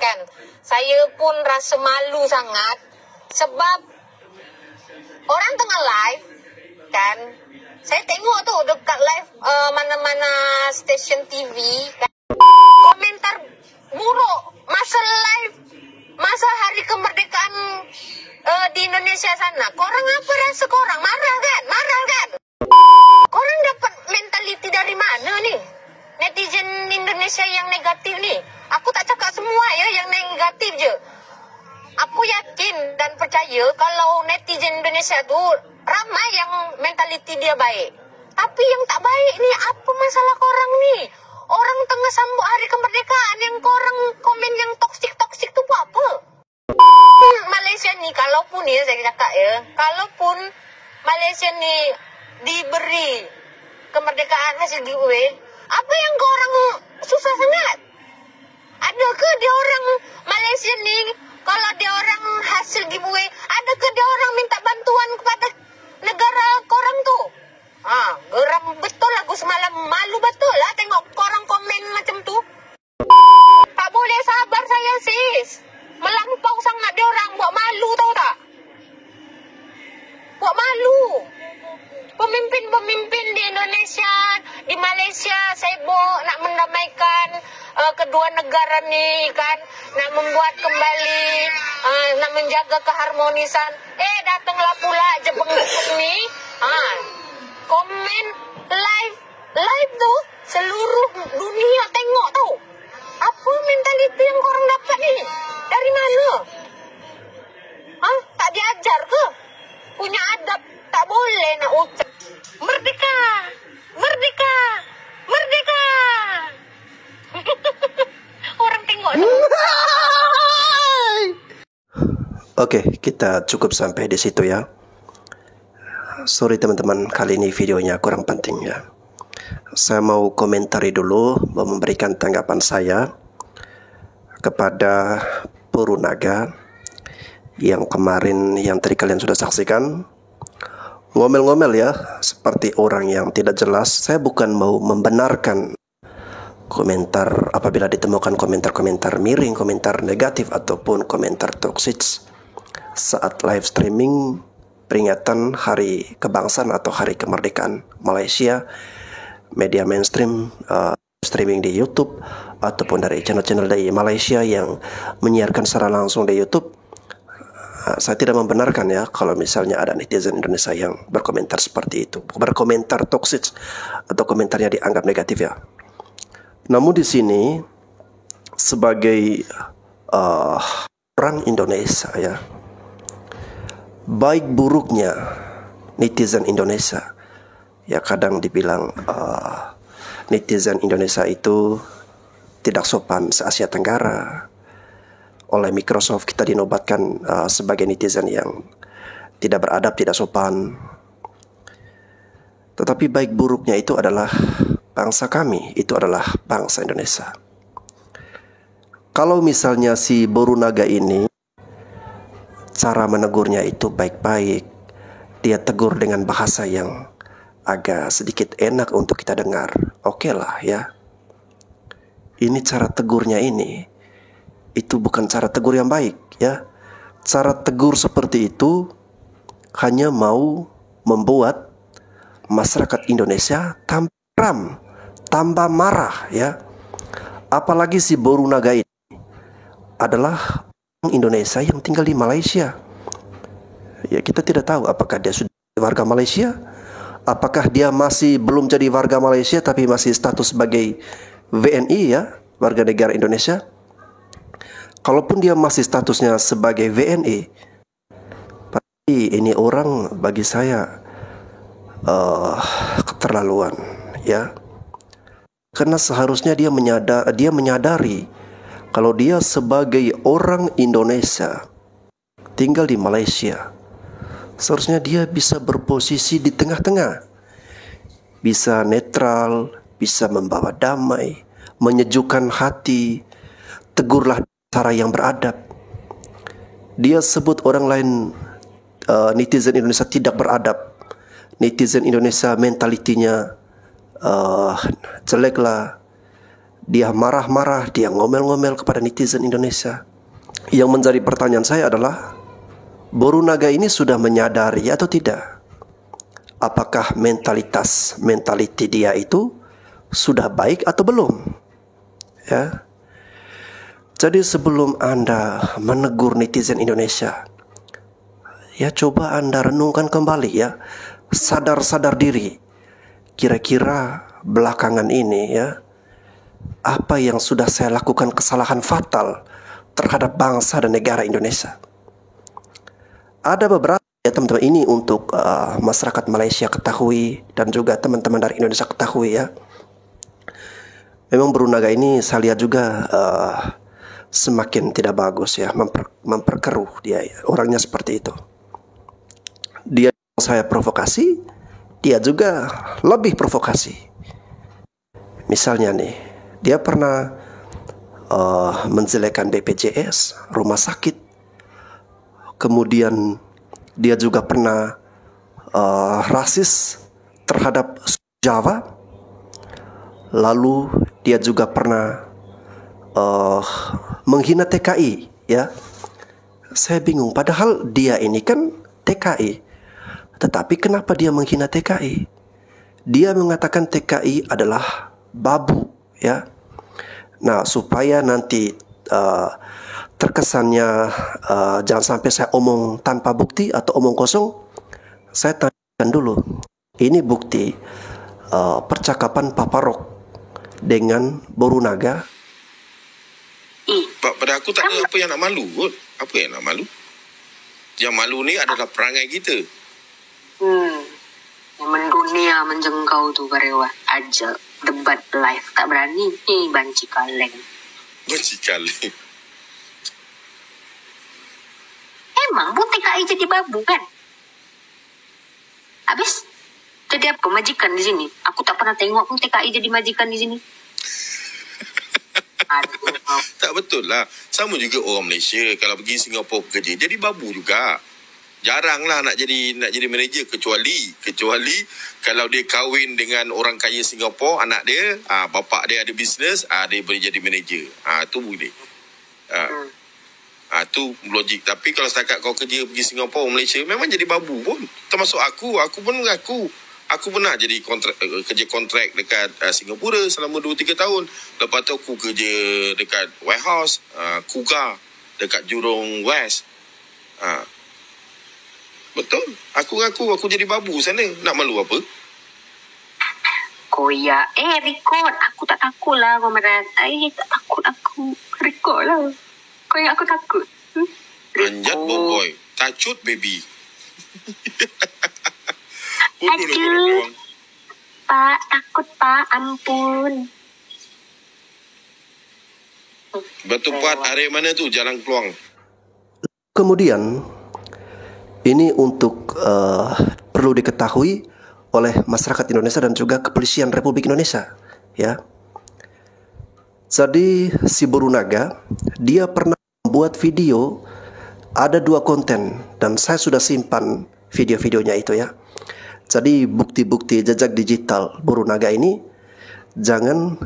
kan. Saya pun rasa malu sangat sebab orang tengah live kan. Saya tengok tuh dekat live mana-mana stesen TV kan. Komentar buruk masa live, masa hari kemerdekaan di Indonesia sana. Korang apa rasa korang? Marah kan? Marah kan? Korang dapat mentaliti dari mana nih? Netizen Indonesia yang negatif nih. Aku tak cakap semua ya yang negatif je. Aku yakin dan percaya kalau netizen Indonesia tu ramai yang mentaliti dia baik. Tapi yang tak baik ni, apa masalah korang ni? Orang tengah sambut hari kemerdekaan yang korang komen yang toksik-toksik tu buat apa? Malaysia ni, kalaupun ya saya cakap ya, kalaupun Malaysia ni diberi kemerdekaan hasil giveaway, apa yang korang susah sangat? Adakah dia orang Malaysia ni, kalau dia orang hasil giveaway, adakah dia orang minta bantuan kepada negara korang tu? Geram betul aku semalam. Malu betul lah tengok korang komen macam tu. Tak boleh sabar saya sis. Melampau sangat dia orang. Buat malu tahu tak? Buat malu. Pemimpin-pemimpin di Indonesia, di Malaysia sibuk nak mendamaikan kedua negara ni kan, nak membuat kembali, nak menjaga keharmonisan. Datanglah pula Jepang ni, komen live tu seluruh dunia tengok tau. Apa mentaliti yang korang dapat ni? Dari mana? Tak diajar ke? Punya adab tak boleh nak ucap merdeka, merdeka, merdeka. Orang tengok tu. Oke, kita cukup sampai di situ ya. Sorry teman-teman, kali ini videonya kurang penting ya. Saya mau komentari dulu, mau memberikan tanggapan saya kepada Purunaga yang kemarin, yang tadi kalian sudah saksikan, ngomel-ngomel ya, seperti orang yang tidak jelas. Saya bukan mau membenarkan komentar apabila ditemukan komentar-komentar miring, komentar negatif ataupun komentar toksik saat live streaming peringatan Hari Kebangsaan atau Hari Kemerdekaan Malaysia, media mainstream, streaming di YouTube ataupun dari channel-channel dari Malaysia yang menyiarkan secara langsung di YouTube. Saya tidak membenarkan ya kalau misalnya ada netizen Indonesia yang berkomentar seperti itu, berkomentar toksik atau komentarnya dianggap negatif ya. Namun di sini sebagai orang Indonesia ya, baik buruknya netizen Indonesia ya, kadang dibilang netizen Indonesia itu tidak sopan se-Asia Tenggara. Oleh Microsoft kita dinobatkan sebagai netizen yang tidak beradab, tidak sopan. Tetapi baik buruknya itu adalah bangsa kami, itu adalah bangsa Indonesia. Kalau misalnya si Purunaga ini cara menegurnya itu baik-baik, dia tegur dengan bahasa yang agak sedikit enak untuk kita dengar, oke lah ya. Ini cara tegurnya ini, itu bukan cara tegur yang baik ya. Cara tegur seperti itu hanya mau membuat masyarakat Indonesia tambah geram, tambah marah ya. Apalagi si Purunaga ini adalah orang Indonesia yang tinggal di Malaysia. Ya, kita tidak tahu apakah dia sudah warga Malaysia, apakah dia masih belum jadi warga Malaysia tapi masih status sebagai WNI ya, warga negara Indonesia. Kalaupun dia masih statusnya sebagai WNI, pasti ini orang bagi saya keterlaluan ya. Karena seharusnya dia menyadari kalau dia sebagai orang Indonesia tinggal di Malaysia, seharusnya dia bisa berposisi di tengah-tengah, bisa netral, bisa membawa damai, menyejukkan hati. Tegurlah cara yang beradab. Dia sebut orang lain netizen Indonesia tidak beradab, netizen Indonesia mentalitinya jelek lah. dia marah-marah, dia ngomel-ngomel kepada netizen Indonesia. Yang menjadi pertanyaan saya adalah, Borunaga ini sudah menyadari atau tidak? Apakah mentality dia itu sudah baik atau belum? Ya. Jadi sebelum Anda menegur netizen Indonesia, ya coba Anda renungkan kembali ya. Sadar-sadar diri. Kira-kira belakangan ini ya, apa yang sudah saya lakukan kesalahan fatal terhadap bangsa dan negara Indonesia? Ada beberapa ya teman-teman, ini untuk masyarakat Malaysia ketahui dan juga teman-teman dari Indonesia ketahui ya. Memang Borunaga ini saya lihat juga semakin tidak bagus ya, memperkeruh dia ya. Orangnya seperti itu. Dia yang saya provokasi, dia juga lebih provokasi. Misalnya nih, dia pernah menjelekan BPJS, rumah sakit. Kemudian dia juga pernah rasis terhadap Jawa. Lalu dia juga pernah menghina TKI ya. Saya bingung, padahal dia ini kan TKI. Tetapi kenapa dia menghina TKI? Dia mengatakan TKI adalah babu ya. Nah, supaya nanti terkesannya jangan sampai saya omong tanpa bukti atau omong kosong, saya tanyakan dulu. Ini bukti percakapan Papa Rock dengan Borunaga. Pada aku tak ada apa yang nak malu kot. Apa yang nak malu? Yang malu ni adalah perangai kita. Yang mendunia menjengkau tu karewa aja debat live tak berani banci kaleng. Banci kaleng. Emang bu TKI jadi babu kan? Habis jadi apa majikan di sini? Aku tak pernah tengok pun TKI jadi majikan di sini. Aduh. Tak betul lah. Sama juga orang Malaysia kalau pergi Singapura bekerja jadi babu juga. Jaranglah nak jadi manager kecuali kalau dia kahwin dengan orang kaya Singapura, anak dia, bapak dia ada bisnes, dia boleh jadi manager. Tu boleh. Tu logik. Tapi kalau setakat kau kerja pergi Singapura, Malaysia, memang jadi babu pun. Termasuk aku pun mengaku. Aku pernah jadi kerja kontrak dekat Singapura selama 2-3 tahun. Lepas tu aku kerja dekat warehouse, Kuga, dekat Jurong West. Betul. Aku jadi babu sana. Nak malu apa? Koya. Record. Aku tak takut lah kau meratai. Tak takut aku. Record lah. Kau yang aku takut. Anjat boy. Tacut baby. Aduh. Pak, takut pak. Ampun. Batu Pat, area mana tu? Jalan Keluang. Kemudian ini untuk perlu diketahui oleh masyarakat Indonesia dan juga Kepolisian Republik Indonesia ya. Jadi si Borunaga dia pernah membuat video, ada 2 konten dan saya sudah simpan video-videonya itu ya. Jadi bukti-bukti jejak digital Borunaga ini, jangan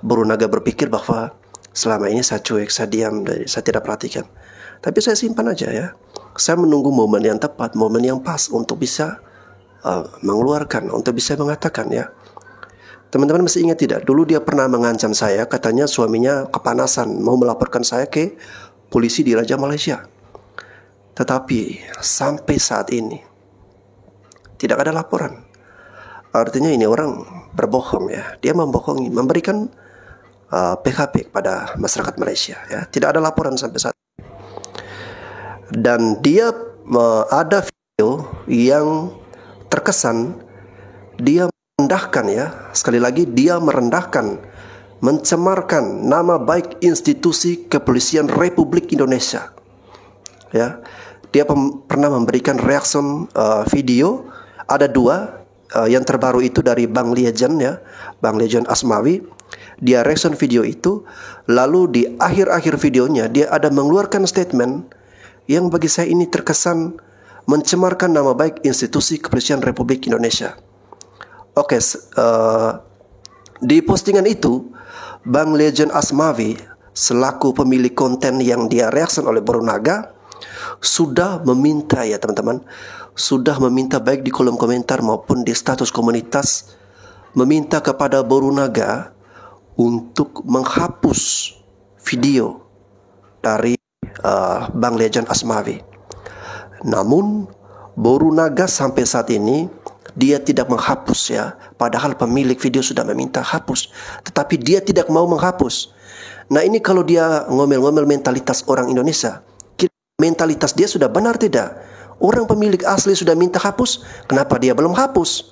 Borunaga berpikir bahwa selama ini saya cuek, saya diam, saya tidak perhatikan. Tapi saya simpan aja ya. Saya menunggu momen yang tepat, momen yang pas untuk bisa mengeluarkan, untuk bisa mengatakan ya. Teman-teman masih ingat tidak? Dulu dia pernah mengancam saya, katanya suaminya kepanasan, mau melaporkan saya ke polisi di Raja Malaysia. Tetapi sampai saat ini tidak ada laporan. Artinya ini orang berbohong ya. Dia membohongi, memberikan PHP kepada masyarakat Malaysia ya. Tidak ada laporan sampai saat ini. Dan dia ada video yang terkesan dia merendahkan ya. Sekali lagi dia merendahkan, mencemarkan nama baik institusi Kepolisian Republik Indonesia. Ya. Dia pernah memberikan reaction video. Ada 2, yang terbaru itu dari Bang Legend ya, Bang Legend Asmawi. Dia reaction video itu, lalu di akhir-akhir videonya dia ada mengeluarkan statement yang bagi saya ini terkesan mencemarkan nama baik institusi Kepolisian Republik Indonesia. Oke, di postingan itu Bang Legend Asmawi selaku pemilik konten yang dia reaction oleh Baru Naga sudah meminta, ya teman-teman, sudah meminta baik di kolom komentar maupun di status komunitas, meminta kepada Baru Naga untuk menghapus video dari Bang Legend Asmawi. Namun Baru Naga sampai saat ini dia tidak menghapus, ya. Padahal pemilik video sudah meminta hapus, tetapi dia tidak mau menghapus. Nah, ini kalau dia ngomel-ngomel mentalitas orang Indonesia, mentalitas dia sudah benar tidak? Orang pemilik asli sudah minta hapus, kenapa dia belum hapus?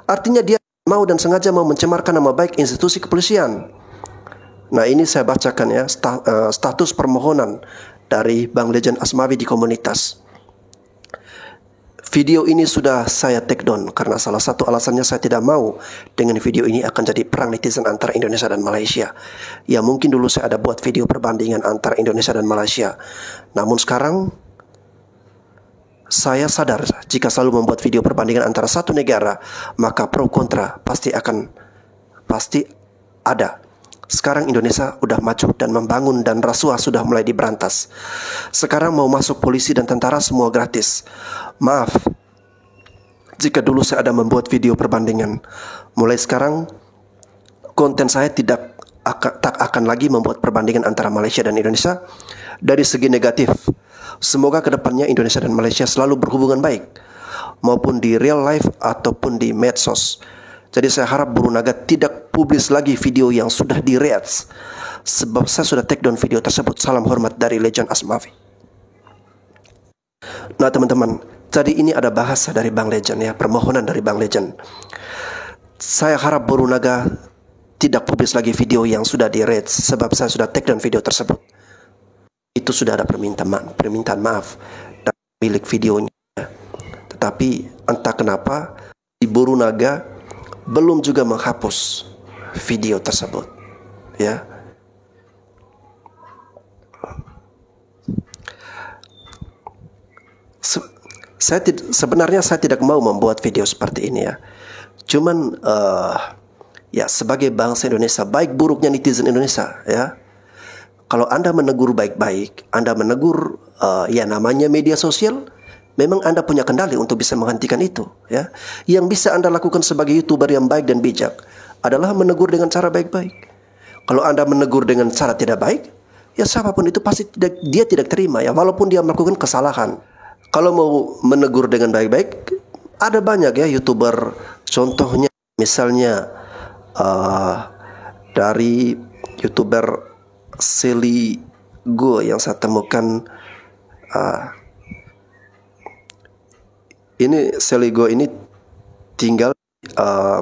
Artinya dia mau dan sengaja mau mencemarkan nama baik institusi kepolisian. Nah, ini saya bacakan, ya, status permohonan dari Bang Legend Asmawi di komunitas. Video ini sudah saya take down karena salah satu alasannya saya tidak mau dengan video ini akan jadi perang netizen antara Indonesia dan Malaysia. Ya, mungkin dulu saya ada buat video perbandingan antara Indonesia dan Malaysia. Namun sekarang saya sadar jika selalu membuat video perbandingan antara satu negara, maka pro kontra pasti ada. Sekarang Indonesia udah maju dan membangun dan rasuah sudah mulai diberantas. Sekarang mau masuk polisi dan tentara semua gratis. Maaf jika dulu saya ada membuat video perbandingan. Mulai sekarang konten saya tak akan lagi membuat perbandingan antara Malaysia dan Indonesia dari segi negatif. Semoga kedepannya Indonesia dan Malaysia selalu berhubungan baik, maupun di real life ataupun di medsos. Jadi saya harap Baru Naga tidak publis lagi video yang sudah di-react, sebab saya sudah take down video tersebut. Salam hormat dari Legend Asmawi. Nah teman-teman, jadi ini ada bahasa dari Bang Legend, ya, permohonan dari Bang Legend. Saya harap Baru Naga tidak publis lagi video yang sudah di-react, sebab saya sudah take down video tersebut. Itu sudah ada permintaan maaf dari milik videonya. Tetapi entah kenapa di Baru Naga belum juga menghapus video tersebut, ya. Sebenarnya saya tidak mau membuat video seperti ini, ya. Cuman ya, sebagai bangsa Indonesia, baik buruknya netizen Indonesia, ya. Kalau Anda menegur baik-baik, Anda menegur ya namanya media sosial, memang Anda punya kendali untuk bisa menghentikan itu, ya. Yang bisa Anda lakukan sebagai YouTuber yang baik dan bijak adalah menegur dengan cara baik-baik. Kalau Anda menegur dengan cara tidak baik, ya siapapun itu pasti dia tidak terima, ya, walaupun dia melakukan kesalahan. Kalau mau menegur dengan baik-baik, ada banyak, ya, YouTuber. Contohnya misalnya dari YouTuber Sally Go yang saya temukan. Ini Sally Go ini tinggal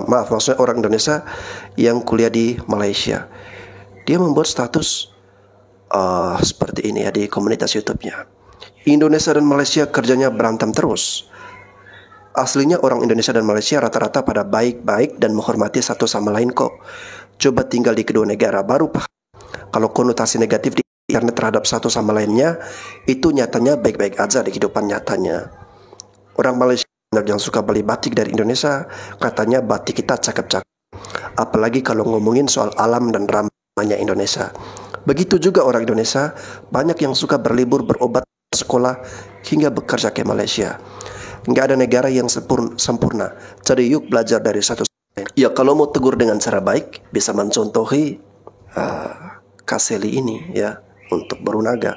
maksudnya orang Indonesia yang kuliah di Malaysia. Dia membuat status seperti ini, ya, di komunitas YouTube-nya. Indonesia dan Malaysia kerjanya berantem terus. Aslinya orang Indonesia dan Malaysia rata-rata pada baik-baik dan menghormati satu sama lain kok. Coba tinggal di kedua negara baru paham kalau konotasi negatif di internet terhadap satu sama lainnya itu nyatanya baik-baik aja di kehidupan nyatanya. Orang Malaysia yang suka beli batik dari Indonesia, katanya batik kita cakep-cakep. Apalagi kalau ngomongin soal alam dan ramahnya Indonesia. Begitu juga orang Indonesia, banyak yang suka berlibur, berobat, sekolah, hingga bekerja ke Malaysia. Nggak ada negara yang sempurna. Jadi yuk belajar dari satu sama lain. Ya, kalau mau tegur dengan cara baik, bisa mencontohi Kaseli ini, ya, untuk Baru Naga.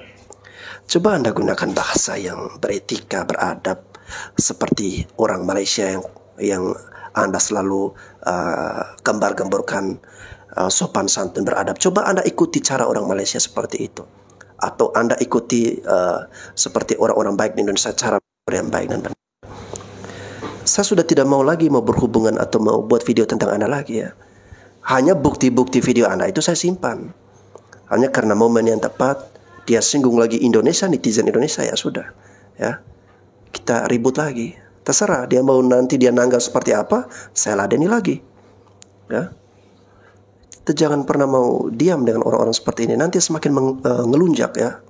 Coba Anda gunakan bahasa yang beretika, beradab, seperti orang Malaysia yang Anda selalu gambar-gambarkan sopan santun beradab. Coba Anda ikuti cara orang Malaysia seperti itu, atau Anda ikuti seperti orang-orang baik di Indonesia, cara yang baik dan benar. Saya sudah tidak mau lagi mau berhubungan atau mau buat video tentang Anda lagi, ya. Hanya bukti-bukti video Anda itu saya simpan. Hanya karena momen yang tepat dia singgung lagi Indonesia, netizen Indonesia, ya sudah, ya. Kita ribut lagi. Terserah dia mau nanti dia nanggap seperti apa, saya ladeni lagi, ya. Kita jangan pernah mau diam dengan orang-orang seperti ini, nanti semakin ngelunjak, ya.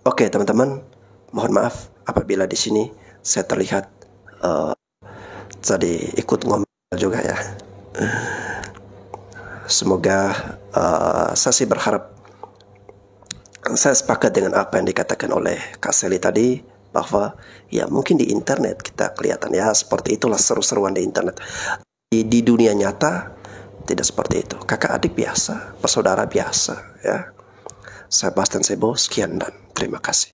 Oke teman-teman, mohon maaf apabila di sini saya terlihat jadi ikut ngomel juga, ya. Semoga saya sih berharap, saya sepakat dengan apa yang dikatakan oleh Kak Sally tadi, bahwa ya mungkin di internet kita kelihatan ya seperti itulah seru-seruan di internet. Di dunia nyata tidak seperti itu. Kakak adik biasa, bersaudara biasa ya. Saya Bastian Sebo, sekian dan terima kasih.